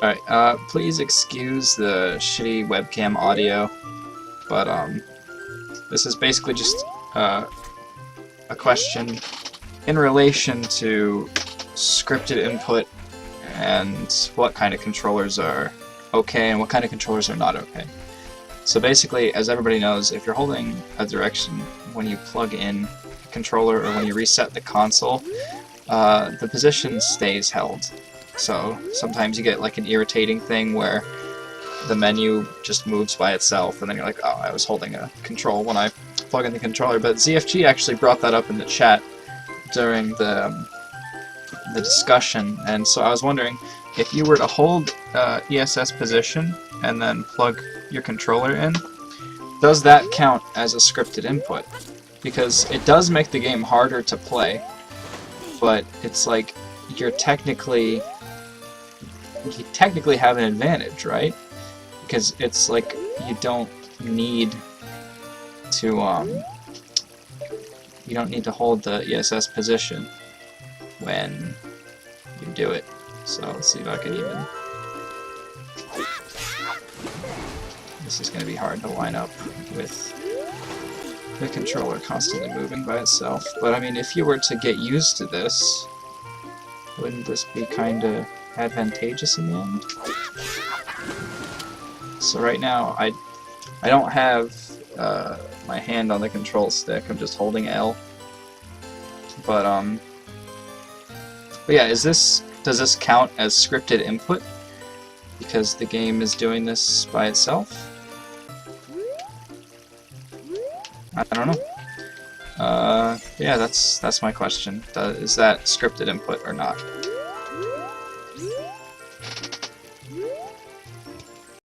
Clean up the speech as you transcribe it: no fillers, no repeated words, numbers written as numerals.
Alright, please excuse the shitty webcam audio, but, this is basically just, a question in relation to scripted input and what kind of controllers are okay and what kind of controllers are not okay. So basically, as everybody knows, if you're holding a direction when you plug in a controller or when you reset the console, the position stays held. So sometimes you get like an irritating thing where the menu just moves by itself and then you're like, oh, I was holding a control when I plug in the controller. But ZFG actually brought that up in the chat during the discussion, and so I was wondering if you were to hold ESS position and then plug your controller in, does that count as a scripted input? Because it does make the game harder to play, but it's like you technically have an advantage, right? Because it's like you don't need to hold the ESS position when you do it. So let's see if I can even... This is going to be hard to line up with the controller constantly moving by itself. But I mean, if you were to get used to this, wouldn't this be kind of advantageous in the end? So right now, I don't have my hand on the control stick. I'm just holding L. But yeah, does this count as scripted input because the game is doing this by itself? I don't know. Yeah, that's my question. Is that scripted input or not?